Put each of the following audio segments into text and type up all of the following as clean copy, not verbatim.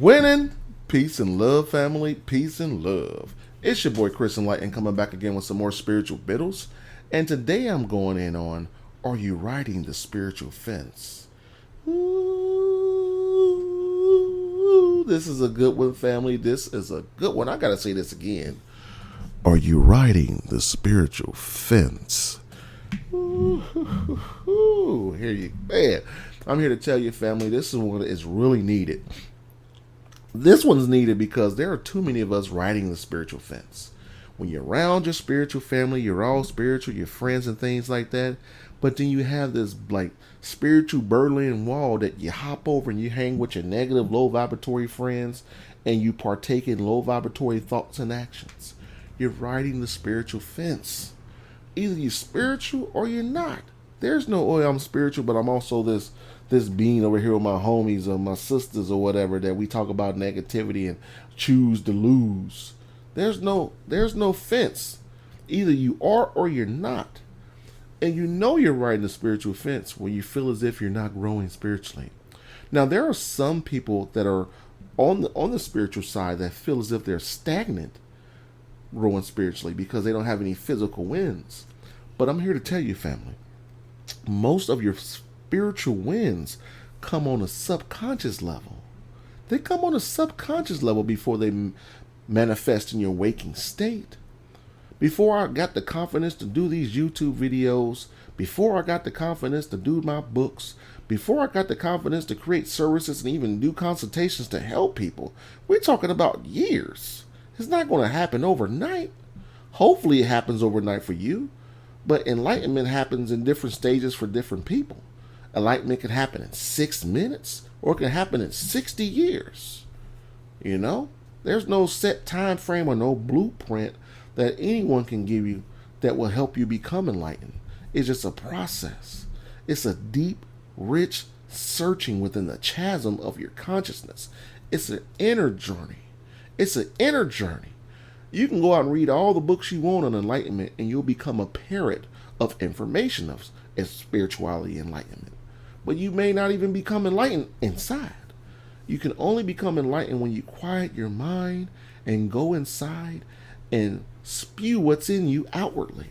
Winning, peace and love, family, peace and love. It's your boy Chris Enlightened coming back again with some more spiritual biddles. And today I'm going in on, are you riding the spiritual fence? Ooh, this is a good one, family. This is a good one. I gotta say this again. Are you riding the spiritual fence? Ooh, here you, man. I'm here to tell you, family, this is what is really needed. This one's needed because there are too many of us riding the spiritual fence. When you're around your spiritual family, you're all spiritual, your friends and things like that. But then you have this like spiritual Berlin Wall that you hop over and you hang with your negative, low vibratory friends and you partake in low vibratory thoughts and actions. You're riding the spiritual fence. Either you're spiritual or you're not. There's no, oh, I'm spiritual, but I'm also this being over here with my homies or my sisters or whatever that we talk about negativity and choose to lose. There's no fence. Either you are or you're not. And you know you're riding the spiritual fence when you feel as if you're not growing spiritually. Now there are some people that are on the spiritual side that feel as if they're stagnant growing spiritually because they don't have any physical wins. But I'm here to tell you, family, most of your spiritual wins come on a subconscious level. They come on a subconscious level before they manifest in your waking state. Before I got the confidence to do these YouTube videos, before I got the confidence to do my books, before I got the confidence to create services and even do consultations to help people, we're talking about years. It's not going to happen overnight. Hopefully it happens overnight for you, but enlightenment happens in different stages for different people. Enlightenment can happen in 6 minutes or it can happen in 60 years. You know, there's no set time frame or no blueprint that anyone can give you that will help you become enlightened. It's just a process. It's a deep, rich searching within the chasm of your consciousness. It's an inner journey. It's an inner journey. You can go out and read all the books you want on enlightenment and you'll become a parrot of information of spirituality and enlightenment. But you may not even become enlightened inside. You can only become enlightened when you quiet your mind and go inside and spew what's in you outwardly.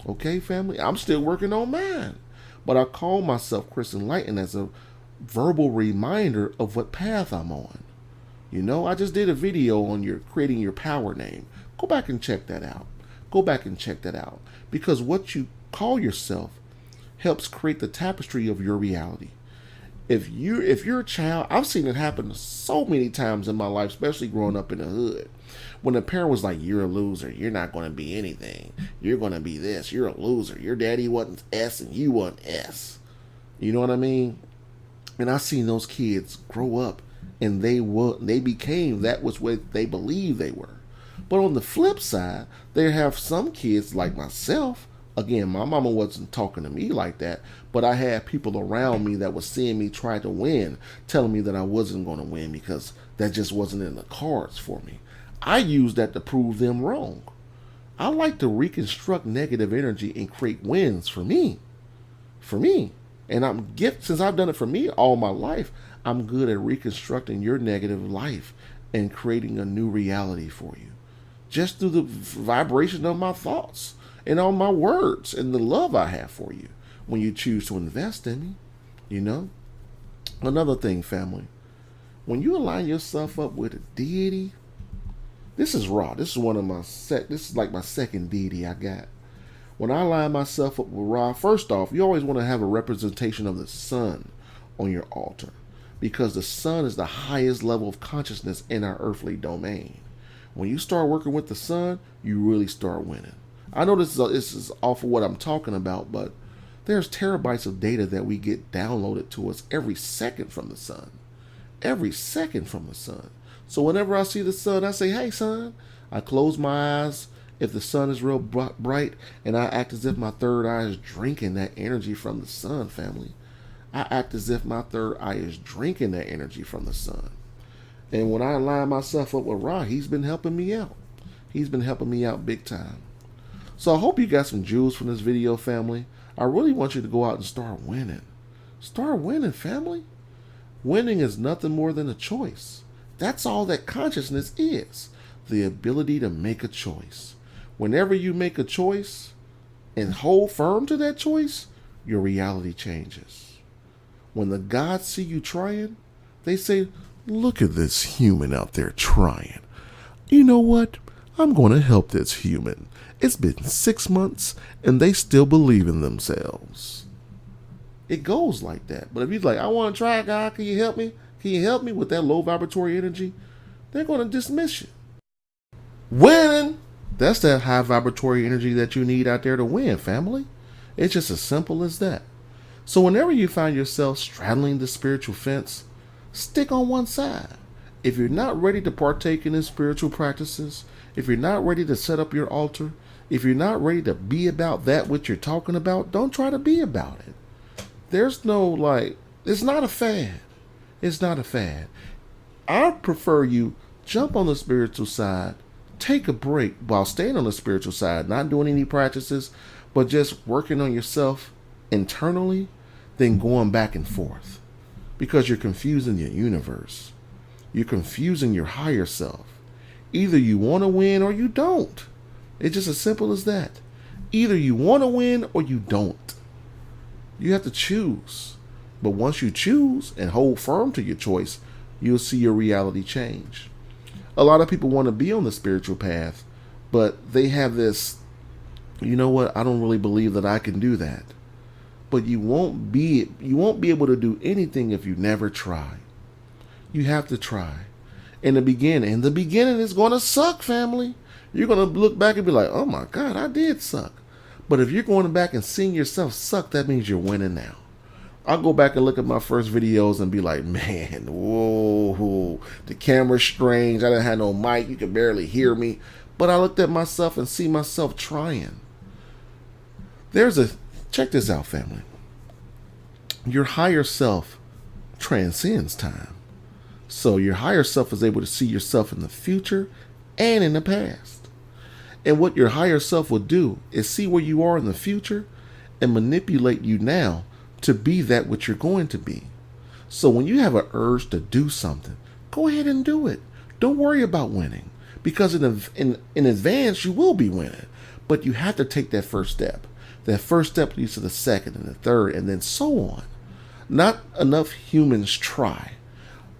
Okay, family? I'm still working on mine. But I call myself Chris Enlightened as a verbal reminder of what path I'm on. You know, I just did a video on your creating your power name. Go back and check that out. Go back and check that out. Because what you call yourself helps create the tapestry of your reality. If you're a child, I've seen it happen so many times in my life, especially growing up in the hood. When a parent was like, you're a loser, you're not going to be anything. You're going to be this, you're a loser. Your daddy wasn't S and you wasn't S. You know what I mean? And I've seen those kids grow up and they became that was what they believed they were. But on the flip side, they have some kids like myself. Again, my mama wasn't talking to me like that, but I had people around me that was seeing me try to win, telling me that I wasn't going to win because that just wasn't in the cards for me. I used that to prove them wrong. I like to reconstruct negative energy and create wins for me. And since I've done it for me all my life, I'm good at reconstructing your negative life and creating a new reality for you. Just through the vibration of my thoughts and on my words and the love I have for you when you choose to invest in me. You know? Another thing, family. When you align yourself up with a deity, this is raw. This is one of this is like my second deity I got. When I align myself up with Ra, first off, you always want to have a representation of the sun on your altar because the sun is the highest level of consciousness in our earthly domain. When you start working with the sun, you really start winning. I know this is off of what I'm talking about, but there's terabytes of data that we get downloaded to us every second from the sun. Every second from the sun. So whenever I see the sun, I say, hey, sun. I close my eyes if the sun is real bright, and I act as if my third eye is drinking that energy from the sun, family. I act as if my third eye is drinking that energy from the sun. And when I align myself up with Ra, he's been helping me out. He's been helping me out big time. So I hope you got some jewels from this video, family. I really want you to go out and start winning. Start winning, family. Winning is nothing more than a choice. That's all that consciousness is. The ability to make a choice. Whenever you make a choice and hold firm to that choice, your reality changes. When the gods see you trying, they say, look at this human out there trying. You know what? I'm going to help this human. It's been 6 months and they still believe in themselves. It goes like that. But if you're like, I want to try, God, can you help me? Can you help me with that low vibratory energy? They're going to dismiss you. Winning! That's that high vibratory energy that you need out there to win, family. It's just as simple as that. So whenever you find yourself straddling the spiritual fence, stick on one side. If you're not ready to partake in these spiritual practices, if you're not ready to set up your altar, if you're not ready to be about that which you're talking about, don't try to be about it. There's no it's not a fad. It's not a fad. I prefer you jump on the spiritual side, take a break while staying on the spiritual side, not doing any practices, but just working on yourself internally, then going back and forth. Because you're confusing your universe. You're confusing your higher self. Either you want to win or you don't. It's just as simple as that. Either you want to win or you don't. You have to choose. But once you choose and hold firm to your choice, you'll see your reality change. A lot of people want to be on the spiritual path, but they have this, you know what, I don't really believe that I can do that. But you won't be able to do anything if you never try. You have to try. In the beginning it's going to suck, family. You're going to look back and be like, oh my God, I did suck. But if you're going back and seeing yourself suck, that means you're winning now. I'll go back and look at my first videos and be like, man, whoa, the camera's strange. I didn't have no mic. You could barely hear me. But I looked at myself and see myself trying. Check this out, family. Your higher self transcends time. So your higher self is able to see yourself in the future and in the past. And what your higher self will do is see where you are in the future and manipulate you now to be that which you're going to be. So when you have an urge to do something, go ahead and do it. Don't worry about winning, because in advance you will be winning. But you have to take that first step. That first step leads to the second and the third, and then so on. Not enough humans try.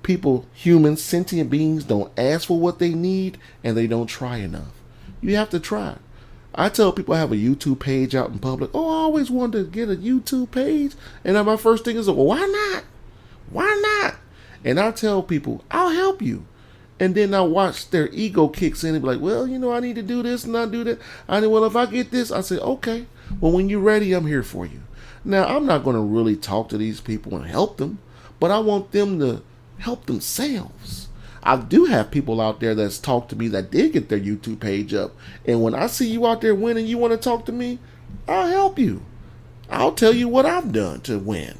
Humans, sentient beings, don't ask for what they need, and they don't try enough. You have to try. I tell people I have a YouTube page out in public. Oh, I always wanted to get a YouTube page. And then my first thing is, well, why not? Why not? And I tell people, I'll help you. And then I watch their ego kicks in and be like, well, I need to do this and not do that. Well, if I get this, I say, okay. Well, when you're ready, I'm here for you. Now, I'm not going to really talk to these people and help them, but I want them to help themselves. I do have people out there that's talked to me that did get their YouTube page up. And when I see you out there winning, you want to talk to me, I'll help you. I'll tell you what I've done to win.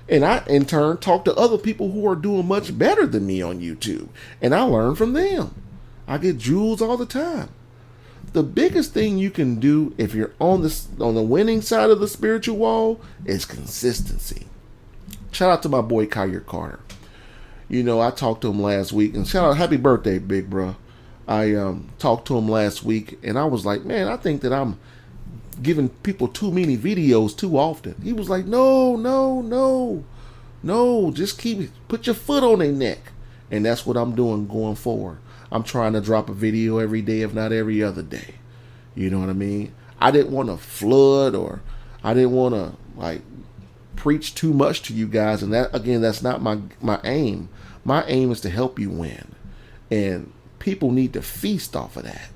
And I, in turn, talk to other people who are doing much better than me on YouTube. And I learn from them. I get jewels all the time. The biggest thing you can do if you're on the winning side of the spiritual wall is consistency. Shout out to my boy Kyrie Carter. I talked to him last week, and shout out, happy birthday, big bro. I talked to him last week, and I was like, man, I think that I'm giving people too many videos too often. He was like, no, just put your foot on their neck. And that's what I'm doing going forward. I'm trying to drop a video every day, if not every other day. You know what I mean? I didn't want to flood, or I didn't want to preach too much to you guys. And that, again, that's not my aim. My aim is to help you win. And people need to feast off of that.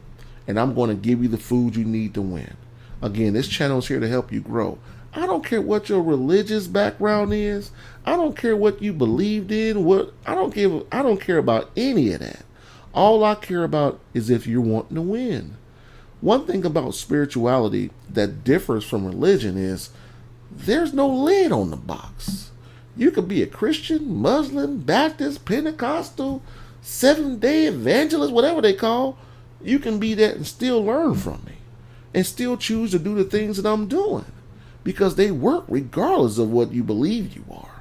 And I'm going to give you the food you need to win. Again, this channel is here to help you grow. I don't care what your religious background is. I don't care what you believed in. I don't care about any of that. All I care about is if you're wanting to win. One thing about spirituality that differs from religion is there's no lid on the box. You could be a Christian, Muslim, Baptist, Pentecostal, Seventh-day Evangelist, whatever they call. You can be that and still learn from me and still choose to do the things that I'm doing, because they work regardless of what you believe you are.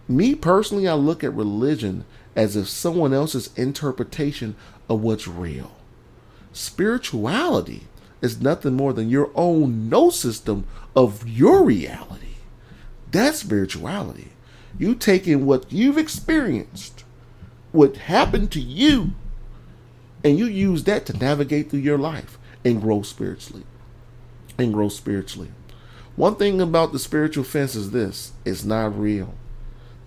Me personally, I look at religion as if someone else's interpretation of what's real. Spirituality is nothing more than your own no system of your reality. That's spirituality. You taking what you've experienced, what happened to you, and you use that to navigate through your life and grow spiritually. And grow spiritually. One thing about the spiritual fence is this: it's not real.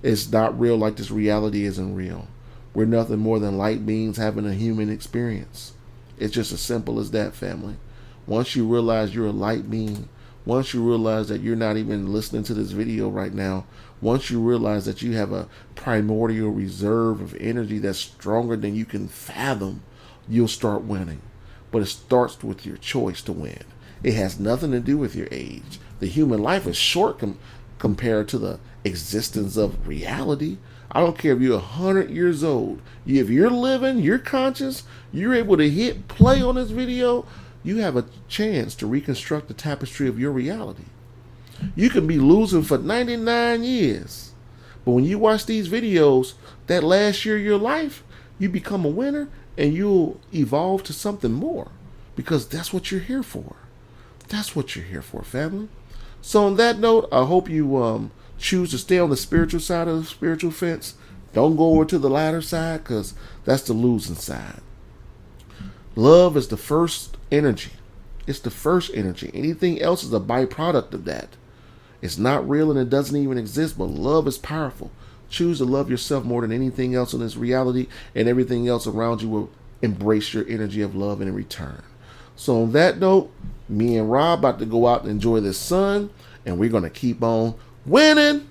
It's not real like this reality isn't real. We're nothing more than light beings having a human experience. It's just as simple as that, family. Once you realize you're a light being, once you realize that you're not even listening to this video right now, once you realize that you have a primordial reserve of energy that's stronger than you can fathom, you'll start winning. But it starts with your choice to win. It has nothing to do with your age. The human life is short compared to the existence of reality. I don't care if you're 100 years old. If you're living, you're conscious, you're able to hit play on this video, you have a chance to reconstruct the tapestry of your reality. You can be losing for 99 years. But when you watch these videos, that last year of your life, you become a winner and you'll evolve to something more. Because that's what you're here for. That's what you're here for, family. So on that note, I hope you choose to stay on the spiritual side of the spiritual fence. Don't go over to the latter side, because that's the losing side. Love is the first energy. It's the first energy. Anything else is a byproduct of that. It's not real and it doesn't even exist, but love is powerful. Choose to love yourself more than anything else in this reality, and everything else around you will embrace your energy of love in return. So on that note, me and Rob about to go out and enjoy the sun, and we're going to keep on winning.